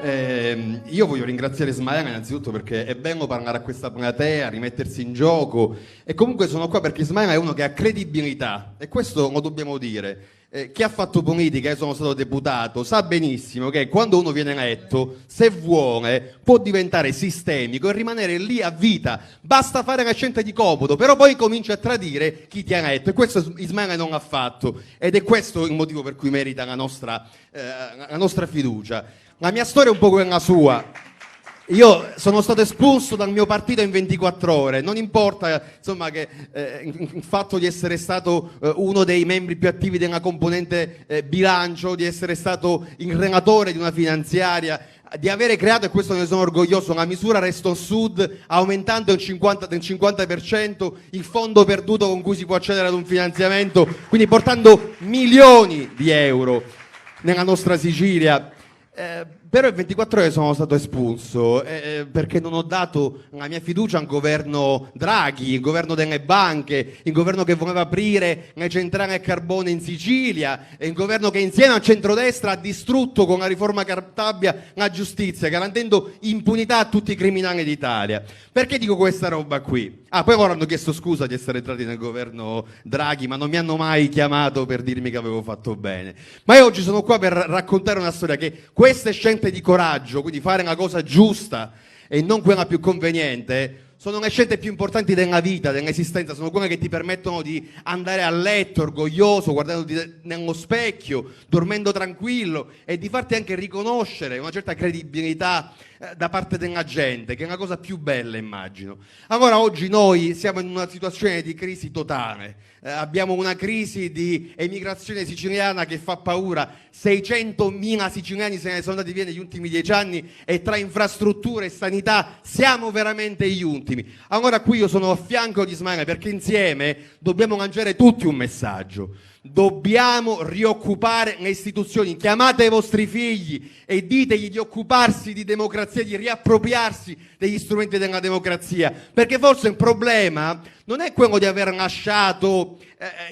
Io voglio ringraziare Ismaele innanzitutto perché è bello parlare a questa platea, rimettersi in gioco e comunque sono qua perché Ismaele è uno che ha credibilità e questo lo dobbiamo dire. Chi ha fatto politica, io sono stato deputato, sa benissimo che quando uno viene eletto, se vuole, può diventare sistemico e rimanere lì a vita. Basta fare la scelta di comodo, però poi comincia a tradire chi ti ha eletto e questo Ismaele non l'ha fatto ed è questo il motivo per cui merita la nostra fiducia. La mia storia è un po' quella sua. Io sono stato espulso dal mio partito in 24 ore, non importa insomma che il fatto di essere stato uno dei membri più attivi della componente bilancio, di essere stato il relatore di una finanziaria, di avere creato, e questo ne sono orgoglioso, la misura Resto Sud aumentando del 50% il fondo perduto con cui si può accedere ad un finanziamento, quindi portando milioni di euro nella nostra Sicilia. Però il 24 ore sono stato espulso perché non ho dato la mia fiducia a un governo Draghi, il governo delle banche, il governo che voleva aprire le centrali a carbone in Sicilia, il governo che insieme al centrodestra ha distrutto con la riforma Cartabia la giustizia, garantendo impunità a tutti i criminali d'Italia. Perché dico questa roba qui? Poi loro hanno chiesto scusa di essere entrati nel governo Draghi, ma non mi hanno mai chiamato per dirmi che avevo fatto bene. Ma io oggi sono qua per raccontare una storia che queste scelte di coraggio, quindi fare una cosa giusta e non quella più conveniente, sono le scelte più importanti della vita, dell'esistenza, sono quelle che ti permettono di andare a letto orgoglioso, guardandoti nello specchio, dormendo tranquillo e di farti anche riconoscere una certa credibilità da parte della gente, che è una cosa più bella, immagino. Allora oggi noi siamo in una situazione di crisi totale, abbiamo una crisi di emigrazione siciliana che fa paura, 600.000 siciliani se ne sono andati via negli ultimi 10 anni e tra infrastrutture e sanità siamo veramente gli ultimi. Allora qui io sono a fianco di Ismaele perché insieme dobbiamo lanciare tutti un messaggio. Dobbiamo rioccupare le istituzioni, chiamate i vostri figli e ditegli di occuparsi di democrazia, di riappropriarsi degli strumenti della democrazia, perché forse il problema non è quello di aver lasciato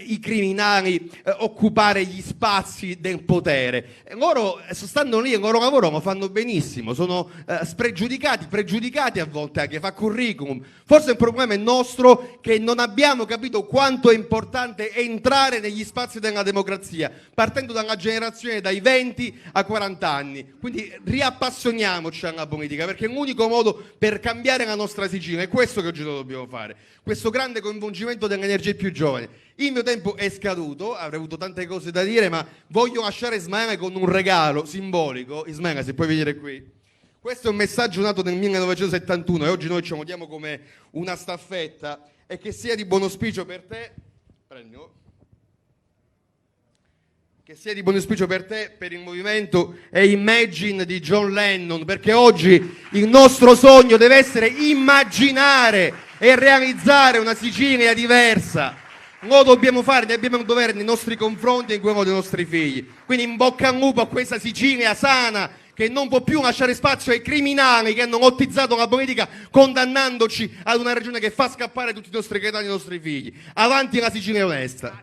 i criminali occupare gli spazi del potere. Loro stanno lì e il loro lavoro lo fanno benissimo, sono pregiudicati a volte anche, fa curriculum. Forse il problema è nostro che non abbiamo capito quanto è importante entrare negli spazi della democrazia, partendo dalla generazione dai 20 a 40 anni. Quindi riappassioniamoci alla politica, perché è l'unico modo per cambiare la nostra Sicilia, è questo che oggi lo dobbiamo fare, questo grande coinvolgimento delle energie più giovani. Il mio tempo è scaduto, avrei avuto tante cose da dire, ma voglio lasciare Ismaele con un regalo simbolico. Ismaele, se puoi venire qui. Questo è un messaggio nato nel 1971 e oggi noi ce lo diamo come una staffetta e che sia di buon auspicio per te. Prendilo. Che sia di buon auspicio per te, per il movimento e Imagine di John Lennon, perché oggi il nostro sogno deve essere immaginare e realizzare una Sicilia diversa. Lo dobbiamo fare, ne abbiamo un dovere nei nostri confronti e in quello dei nostri figli. Quindi in bocca al lupo a questa Sicilia sana che non può più lasciare spazio ai criminali che hanno lottizzato la politica condannandoci ad una regione che fa scappare tutti i nostri coetanei e i nostri figli. Avanti la Sicilia onesta.